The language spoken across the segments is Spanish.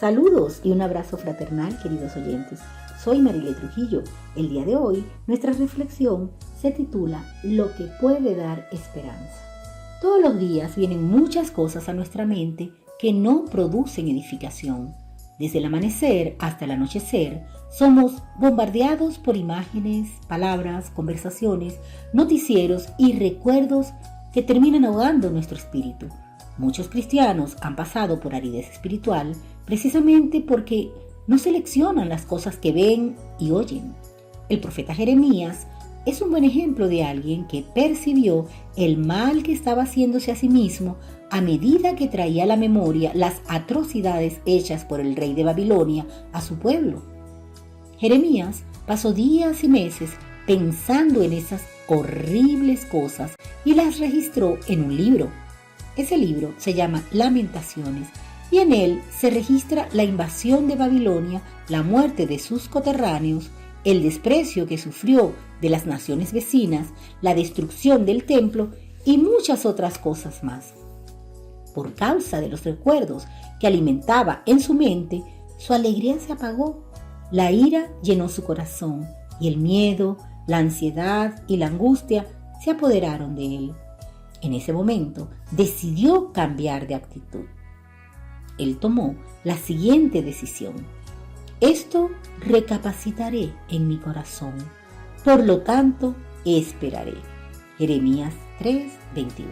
Saludos y un abrazo fraternal, queridos oyentes. Soy Marile Trujillo. El día de hoy, nuestra reflexión se titula Lo que puede dar esperanza. Todos los días vienen muchas cosas a nuestra mente que no producen edificación. Desde el amanecer hasta el anochecer, somos bombardeados por imágenes, palabras, conversaciones, noticieros y recuerdos que terminan ahogando nuestro espíritu. Muchos cristianos han pasado por aridez espiritual precisamente porque no seleccionan las cosas que ven y oyen. El profeta Jeremías es un buen ejemplo de alguien que percibió el mal que estaba haciéndose a sí mismo a medida que traía a la memoria las atrocidades hechas por el rey de Babilonia a su pueblo. Jeremías pasó días y meses pensando en esas horribles cosas y las registró en un libro. Ese libro se llama Lamentaciones y en él se registra la invasión de Babilonia, la muerte de sus coterráneos, el desprecio que sufrió de las naciones vecinas, la destrucción del templo y muchas otras cosas más. Por causa de los recuerdos que alimentaba en su mente, su alegría se apagó, la ira llenó su corazón y el miedo, la ansiedad y la angustia se apoderaron de él. En ese momento decidió cambiar de actitud. Él tomó la siguiente decisión: esto recapacitaré en mi corazón, por lo tanto esperaré. Jeremías 3:21.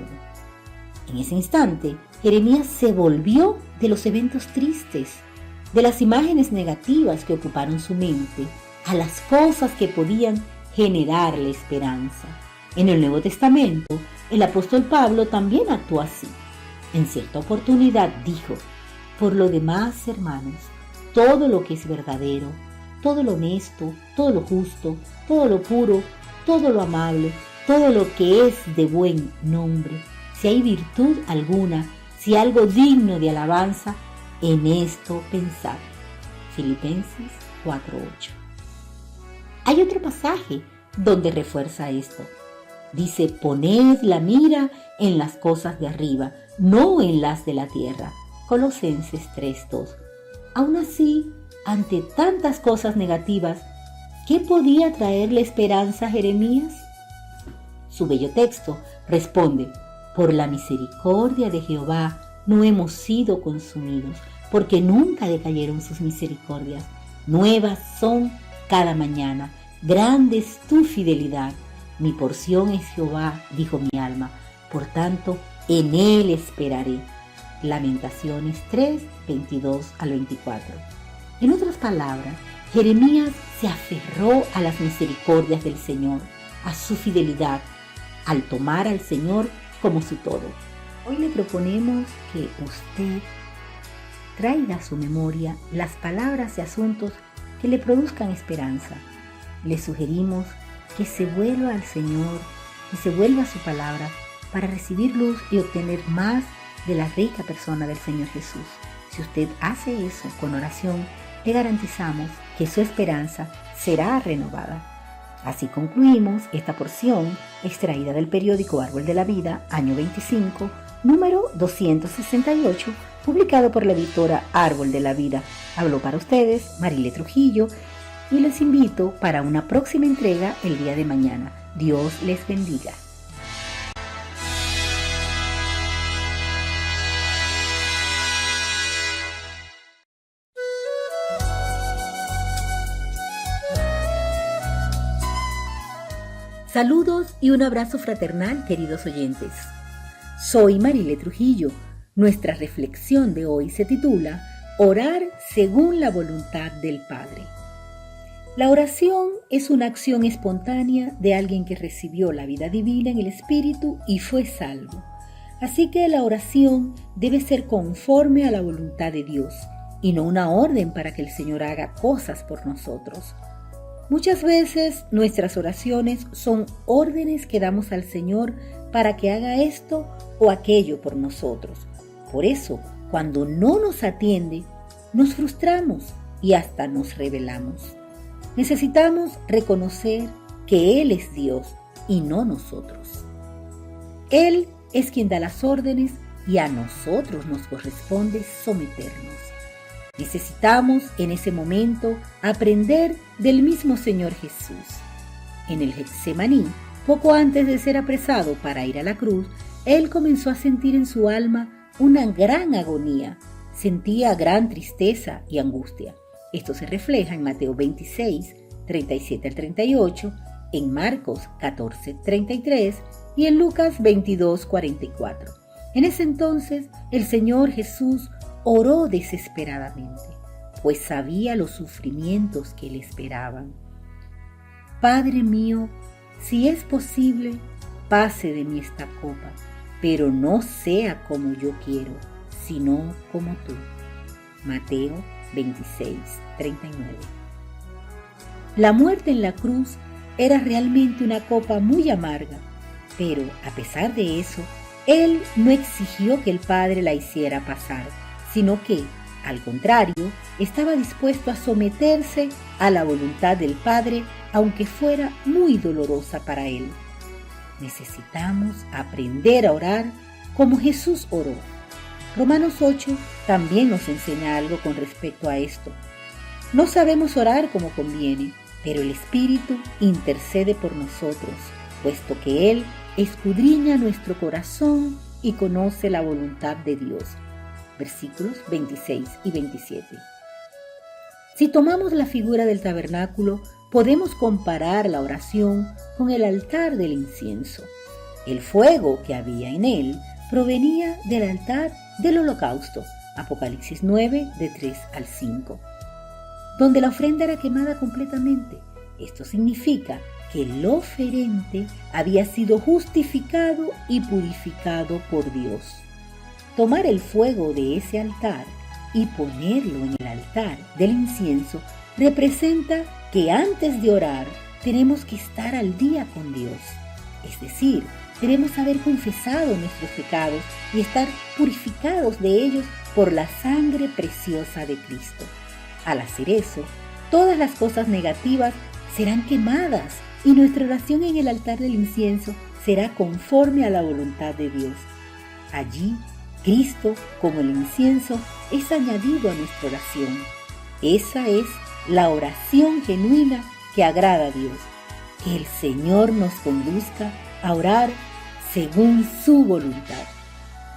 En ese instante, Jeremías se volvió de los eventos tristes, de las imágenes negativas que ocuparon su mente, a las cosas que podían generarle esperanza. En el Nuevo Testamento, el apóstol Pablo también actuó así. En cierta oportunidad dijo: por lo demás, hermanos, todo lo que es verdadero, todo lo honesto, todo lo justo, todo lo puro, todo lo amable, todo lo que es de buen nombre, si hay virtud alguna, si algo digno de alabanza, en esto pensad. Filipenses 4:8. Hay otro pasaje donde refuerza esto. Dice: poned la mira en las cosas de arriba, no en las de la tierra. Colosenses 3:2. Aún así, ante tantas cosas negativas, ¿qué podía traerle esperanza a Jeremías? Su bello texto responde: por la misericordia de Jehová no hemos sido consumidos, porque nunca decayeron sus misericordias. Nuevas son cada mañana, grande es tu fidelidad. Mi porción es Jehová, dijo mi alma, por tanto en él esperaré. Lamentaciones 3:22-24. En otras palabras, Jeremías se aferró a las misericordias del Señor, a su fidelidad, al tomar al Señor como su todo. Hoy le proponemos que usted traiga a su memoria las palabras y asuntos que le produzcan esperanza. Le sugerimos que se vuelva al Señor y se vuelva a su palabra para recibir luz y obtener más de la rica persona del Señor Jesús. Si usted hace eso con oración, le garantizamos que su esperanza será renovada. Así concluimos esta porción extraída del periódico Árbol de la Vida, año 25, número 268, publicado por la editora Árbol de la Vida. Habló para ustedes Marile Trujillo y les invito para una próxima entrega el día de mañana. Dios les bendiga. Saludos y un abrazo fraternal, queridos oyentes. Soy Marile Trujillo. Nuestra reflexión de hoy se titula Orar según la voluntad del Padre. La oración es una acción espontánea de alguien que recibió la vida divina en el Espíritu y fue salvo. Así que la oración debe ser conforme a la voluntad de Dios y no una orden para que el Señor haga cosas por nosotros. Muchas veces nuestras oraciones son órdenes que damos al Señor para que haga esto o aquello por nosotros. Por eso, cuando no nos atiende, nos frustramos y hasta nos rebelamos. Necesitamos reconocer que Él es Dios y no nosotros. Él es quien da las órdenes y a nosotros nos corresponde someternos. Necesitamos en ese momento aprender del mismo Señor Jesús. En el Getsemaní, poco antes de ser apresado para ir a la cruz, Él comenzó a sentir en su alma una gran agonía. Sentía gran tristeza y angustia. Esto se refleja en Mateo 26, 37 al 38, en Marcos 14, 33 y en Lucas 22, 44. En ese entonces, el Señor Jesús oró desesperadamente, pues sabía los sufrimientos que le esperaban. Padre mío, si es posible, pase de mí esta copa, pero no sea como yo quiero, sino como tú. Mateo 26, 39. La muerte en la cruz era realmente una copa muy amarga, pero a pesar de eso, Él no exigió que el Padre la hiciera pasar, sino que, al contrario, estaba dispuesto a someterse a la voluntad del Padre, aunque fuera muy dolorosa para Él. Necesitamos aprender a orar como Jesús oró. Romanos 8 también nos enseña algo con respecto a esto. No sabemos orar como conviene, pero el Espíritu intercede por nosotros, puesto que Él escudriña nuestro corazón y conoce la voluntad de Dios. Versículos 26 y 27. Si tomamos la figura del tabernáculo, podemos comparar la oración con el altar del incienso. El fuego que había en él provenía del altar del holocausto, Apocalipsis 9, de 3 al 5, donde la ofrenda era quemada completamente. Esto significa que el oferente había sido justificado y purificado por Dios. Tomar el fuego de ese altar y ponerlo en el altar del incienso representa que antes de orar tenemos que estar al día con Dios. Es decir, debemos haber confesado nuestros pecados y estar purificados de ellos por la sangre preciosa de Cristo. Al hacer eso, todas las cosas negativas serán quemadas y nuestra oración en el altar del incienso será conforme a la voluntad de Dios. Allí, Cristo, como el incienso, es añadido a nuestra oración. Esa es la oración genuina que agrada a Dios. Que el Señor nos conduzca a orar según su voluntad.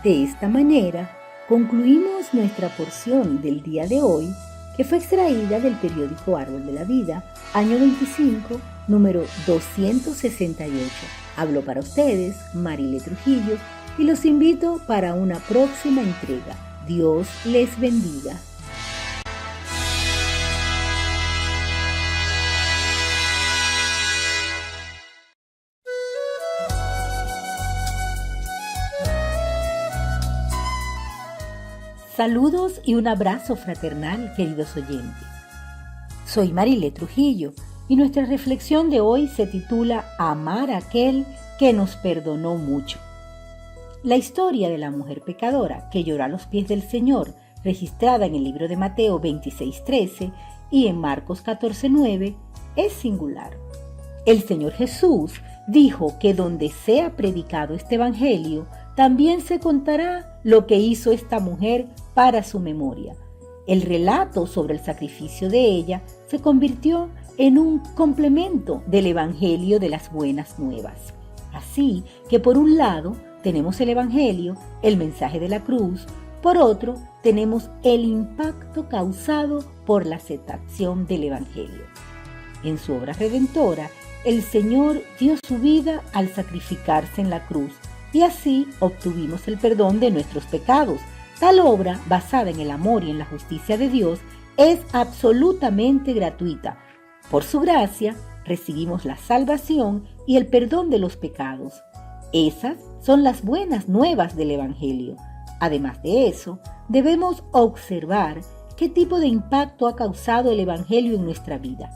De esta manera, concluimos nuestra porción del día de hoy, que fue extraída del periódico Árbol de la Vida, año 25, número 268. Habló para ustedes Marile Trujillo y los invito para una próxima entrega. Dios les bendiga. Saludos y un abrazo fraternal, queridos oyentes. Soy Marile Trujillo y nuestra reflexión de hoy se titula Amar a aquel que nos perdonó mucho. La historia de la mujer pecadora que lloró a los pies del Señor, registrada en el libro de Mateo 26:13 y en Marcos 14:9, es singular. El Señor Jesús dijo que donde sea predicado este evangelio, también se contará lo que hizo esta mujer para su memoria. El relato sobre el sacrificio de ella se convirtió en un complemento del evangelio de las buenas nuevas. Así que por un lado tenemos el evangelio, el mensaje de la cruz, por otro tenemos el impacto causado por la aceptación del evangelio. En su obra redentora, el Señor dio su vida al sacrificarse en la cruz y así obtuvimos el perdón de nuestros pecados. Tal obra, basada en el amor y en la justicia de Dios, es absolutamente gratuita. Por su gracia, recibimos la salvación y el perdón de los pecados. Esas son las buenas nuevas del Evangelio. Además de eso, debemos observar qué tipo de impacto ha causado el Evangelio en nuestra vida.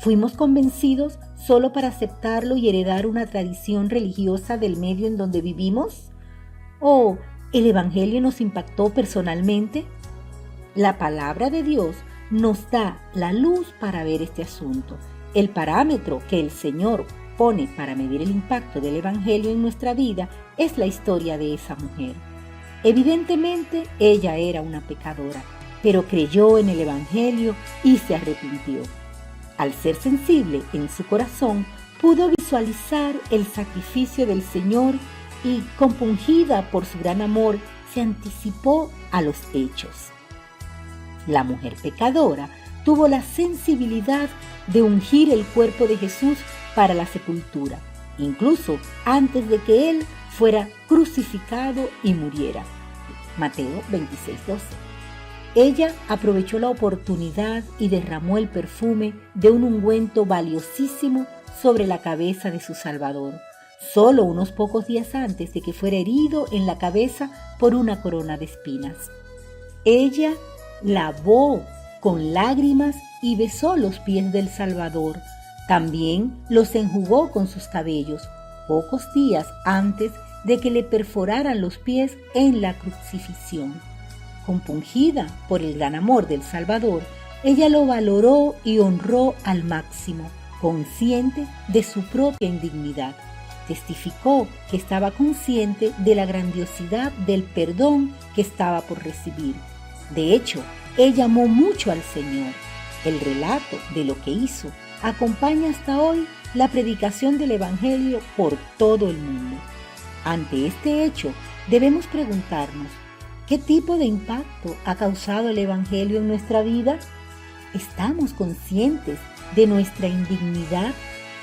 ¿Fuimos convencidos solo para aceptarlo y heredar una tradición religiosa del medio en donde vivimos? ¿O el Evangelio nos impactó personalmente? La palabra de Dios nos da la luz para ver este asunto. El parámetro que el Señor pone para medir el impacto del Evangelio en nuestra vida es la historia de esa mujer. Evidentemente, ella era una pecadora, pero creyó en el Evangelio y se arrepintió. Al ser sensible en su corazón, pudo visualizar el sacrificio del Señor y, compungida por su gran amor, se anticipó a los hechos. La mujer pecadora tuvo la sensibilidad de ungir el cuerpo de Jesús para la sepultura, incluso antes de que Él fuera crucificado y muriera. Mateo 26:12. Ella aprovechó la oportunidad y derramó el perfume de un ungüento valiosísimo sobre la cabeza de su Salvador, solo unos pocos días antes de que fuera herido en la cabeza por una corona de espinas. Ella lavó con lágrimas y besó los pies del Salvador. También los enjugó con sus cabellos, pocos días antes de que le perforaran los pies en la crucifixión. Compungida por el gran amor del Salvador, ella lo valoró y honró al máximo, consciente de su propia indignidad. Testificó que estaba consciente de la grandiosidad del perdón que estaba por recibir. De hecho, ella amó mucho al Señor. El relato de lo que hizo acompaña hasta hoy la predicación del Evangelio por todo el mundo. Ante este hecho, debemos preguntarnos, ¿qué tipo de impacto ha causado el Evangelio en nuestra vida? ¿Estamos conscientes de nuestra indignidad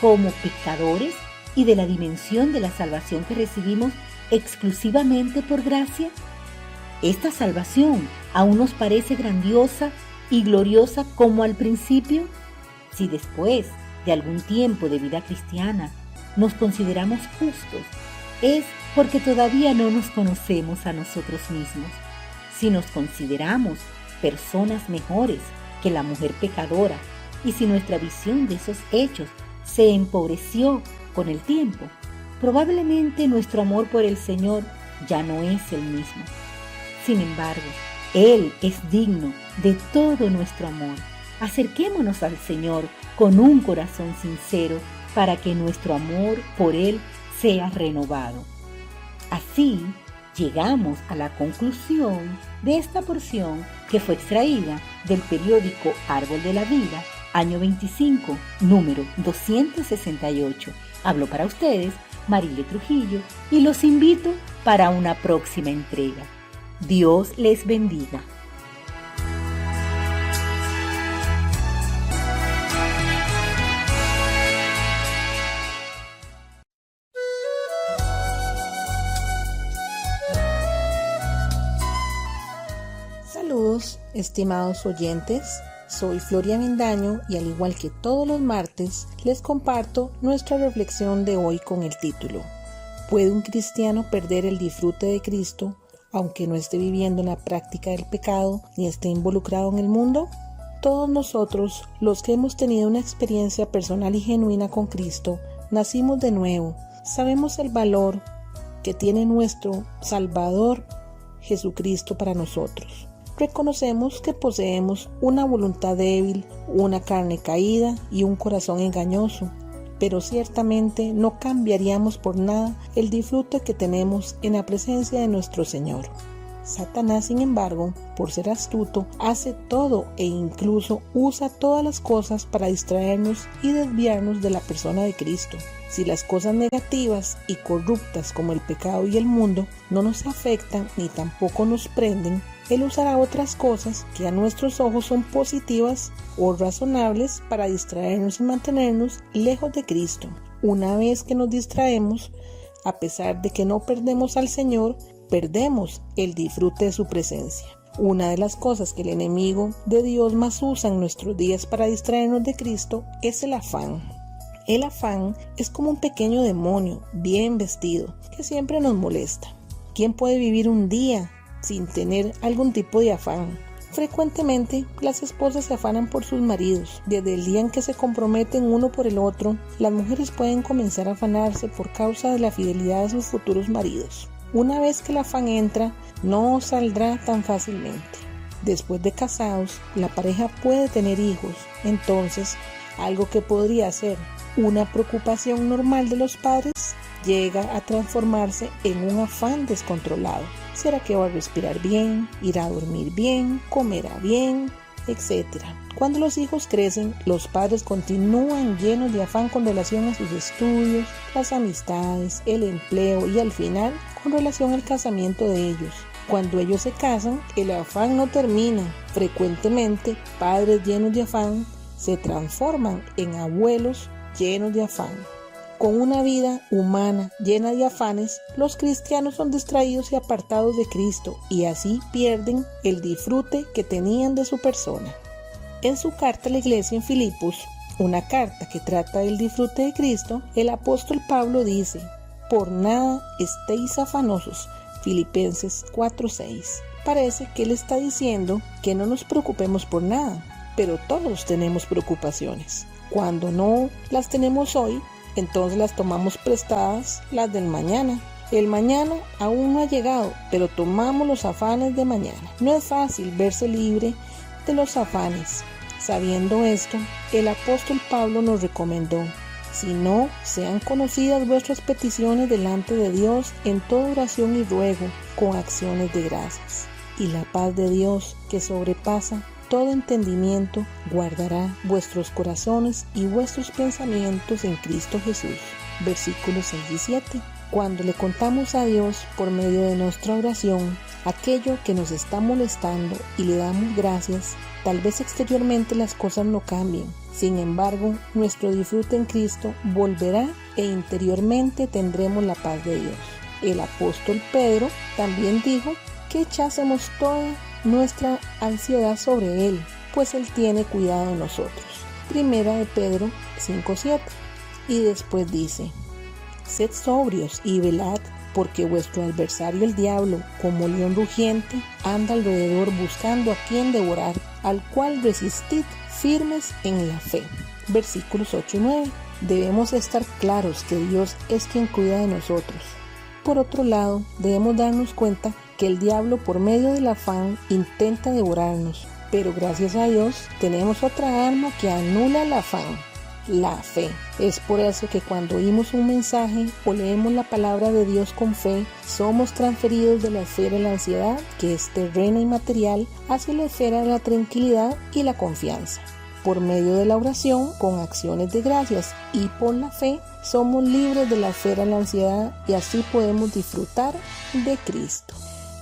como pecadores y de la dimensión de la salvación que recibimos exclusivamente por gracia? ¿Esta salvación aún nos parece grandiosa y gloriosa como al principio? Si después de algún tiempo de vida cristiana nos consideramos justos, es porque todavía no nos conocemos a nosotros mismos. Si nos consideramos personas mejores que la mujer pecadora y si nuestra visión de esos hechos se empobreció con el tiempo, probablemente nuestro amor por el Señor ya no es el mismo. Sin embargo, Él es digno de todo nuestro amor. Acerquémonos al Señor con un corazón sincero para que nuestro amor por Él sea renovado. Así llegamos a la conclusión de esta porción que fue extraída del periódico Árbol de la Vida, año 25, número 268. Habló para ustedes Marile Trujillo y los invito para una próxima entrega. Dios les bendiga. Saludos, estimados oyentes. Soy Floria Mendaño y al igual que todos los martes, les comparto nuestra reflexión de hoy con el título: ¿Puede un cristiano perder el disfrute de Cristo aunque no esté viviendo en la práctica del pecado ni esté involucrado en el mundo? Todos nosotros, los que hemos tenido una experiencia personal y genuina con Cristo, nacimos de nuevo, sabemos el valor que tiene nuestro Salvador Jesucristo para nosotros. Reconocemos que poseemos una voluntad débil, una carne caída y un corazón engañoso, pero ciertamente no cambiaríamos por nada el disfrute que tenemos en la presencia de nuestro Señor. Satanás, sin embargo, por ser astuto, hace todo e incluso usa todas las cosas para distraernos y desviarnos de la persona de Cristo. Si las cosas negativas y corruptas como el pecado y el mundo no nos afectan ni tampoco nos prenden, Él usará otras cosas que a nuestros ojos son positivas o razonables para distraernos y mantenernos lejos de Cristo. Una vez que nos distraemos, a pesar de que no perdemos al Señor, perdemos el disfrute de su presencia. Una de las cosas que el enemigo de Dios más usa en nuestros días para distraernos de Cristo es el afán. El afán es como un pequeño demonio bien vestido que siempre nos molesta. ¿Quién puede vivir un día sin tener algún tipo de afán? Frecuentemente, las esposas se afanan por sus maridos. Desde el día en que se comprometen uno por el otro, las mujeres pueden comenzar a afanarse por causa de la fidelidad de sus futuros maridos. Una vez que el afán entra, no saldrá tan fácilmente. Después de casados, la pareja puede tener hijos. Entonces, algo que podría ser una preocupación normal de los padres llega a transformarse en un afán descontrolado. ¿Será que va a respirar bien, irá a dormir bien, comerá bien, etcétera? Cuando los hijos crecen, los padres continúan llenos de afán con relación a sus estudios, las amistades, el empleo y al final con relación al casamiento de ellos. Cuando ellos se casan, el afán no termina. Frecuentemente, padres llenos de afán se transforman en abuelos llenos de afán. Con una vida humana llena de afanes, los cristianos son distraídos y apartados de Cristo y así pierden el disfrute que tenían de su persona. En su carta a la iglesia en Filipos, una carta que trata del disfrute de Cristo, el apóstol Pablo dice: por nada estéis afanosos. Filipenses 4:6. Parece que él está diciendo que no nos preocupemos por nada, pero todos tenemos preocupaciones. Cuando no las tenemos hoy, entonces las tomamos prestadas las del mañana. El mañana aún no ha llegado, pero tomamos los afanes de mañana. No es fácil verse libre de los afanes. Sabiendo esto, el apóstol Pablo nos recomendó: si no, sean conocidas vuestras peticiones delante de Dios en toda oración y ruego, con acciones de gracias. Y la paz de Dios, que sobrepasa todo entendimiento, guardará vuestros corazones y vuestros pensamientos en Cristo Jesús. Versículos 6 y 7. Cuando le contamos a Dios por medio de nuestra oración aquello que nos está molestando y le damos gracias, tal vez exteriormente las cosas no cambien. Sin embargo, nuestro disfrute en Cristo volverá e interiormente tendremos la paz de Dios. El apóstol Pedro también dijo que echásemos toda nuestra ansiedad sobre Él, pues Él tiene cuidado de nosotros. Primera de Pedro 5:7. Y después dice: sed sobrios y velad, porque vuestro adversario el diablo, como león rugiente, anda alrededor buscando a quien devorar, al cual resistid firmes en la fe. Versículos 8 y 9. Debemos estar claros que Dios es quien cuida de nosotros. Por otro lado, debemos darnos cuenta que el diablo, por medio del afán, intenta devorarnos, pero gracias a Dios tenemos otra arma que anula el afán: la fe. Es por eso que cuando oímos un mensaje o leemos la palabra de Dios con fe, somos transferidos de la esfera de la ansiedad, que es terrena y material, hacia la esfera de la tranquilidad y la confianza. Por medio de la oración, con acciones de gracias y por la fe, somos libres de la esfera de la ansiedad y así podemos disfrutar de Cristo.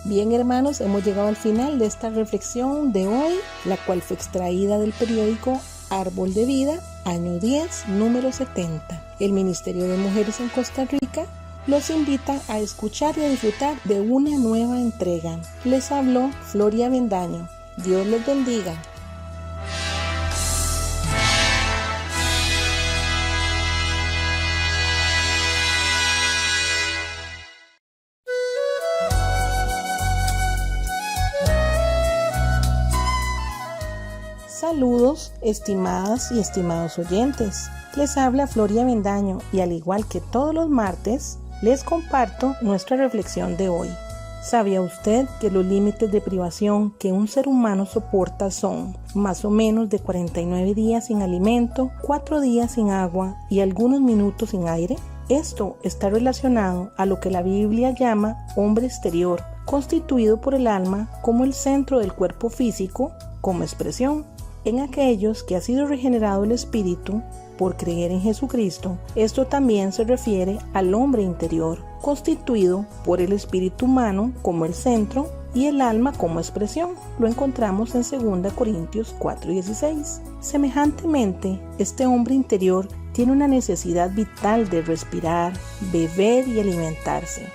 Bien, hermanos, hemos llegado al final de esta reflexión de hoy, la cual fue extraída del periódico Árbol de Vida, año 10, número 70. El Ministerio de Mujeres en Costa Rica los invita a escuchar y a disfrutar de una nueva entrega. Les habló Floria Avendaño. Dios les bendiga. Saludos, estimadas y estimados oyentes. Les habla Floria Avendaño y al igual que todos los martes, les comparto nuestra reflexión de hoy. ¿Sabía usted que los límites de privación que un ser humano soporta son más o menos de 49 días sin alimento, 4 días sin agua y algunos minutos sin aire? Esto está relacionado a lo que la Biblia llama hombre exterior, constituido por el alma como el centro del cuerpo físico, como expresión. En aquellos que ha sido regenerado el espíritu por creer en Jesucristo, esto también se refiere al hombre interior, constituido por el espíritu humano como el centro y el alma como expresión. Lo encontramos en 2 Corintios 4:16. Semejantemente, este hombre interior tiene una necesidad vital de respirar, beber y alimentarse.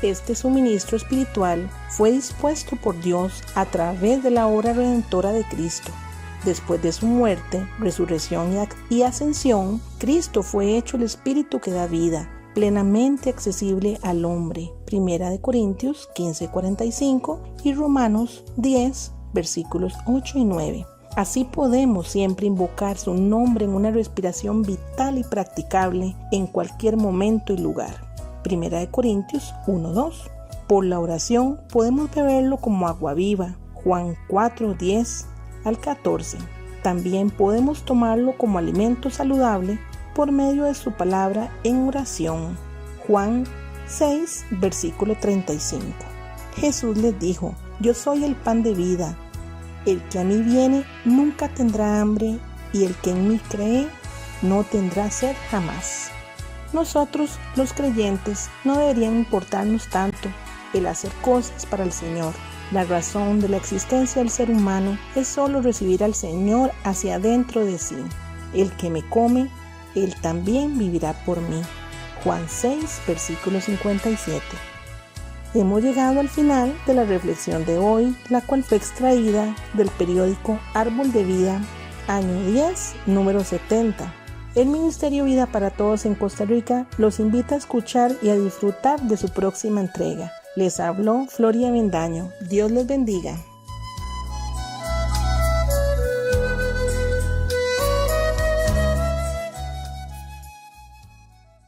Este suministro espiritual fue dispuesto por Dios a través de la obra redentora de Cristo. Después de su muerte, resurrección y ascensión, Cristo fue hecho el Espíritu que da vida, plenamente accesible al hombre. 1 Corintios 15:45 y Romanos 10, versículos 8 y 9. Así podemos siempre invocar su nombre en una respiración vital y practicable en cualquier momento y lugar. 1 Corintios 1:2. Por la oración podemos beberlo como agua viva. Juan 4:10 al 14. También podemos tomarlo como alimento saludable por medio de su palabra en oración. Juan 6, versículo 35. Jesús les dijo: yo soy el pan de vida. El que a mí viene nunca tendrá hambre, y el que en mí cree no tendrá sed jamás. Nosotros, los creyentes, no deberían importarnos tanto el hacer cosas para el Señor. La razón de la existencia del ser humano es solo recibir al Señor hacia adentro de sí. El que me come, Él también vivirá por mí. Juan 6, versículo 57. Hemos llegado al final de la reflexión de hoy, la cual fue extraída del periódico Árbol de Vida, año 10, número 70. El Ministerio Vida para Todos en Costa Rica los invita a escuchar y a disfrutar de su próxima entrega. Les habló Floria Avendaño. Dios les bendiga.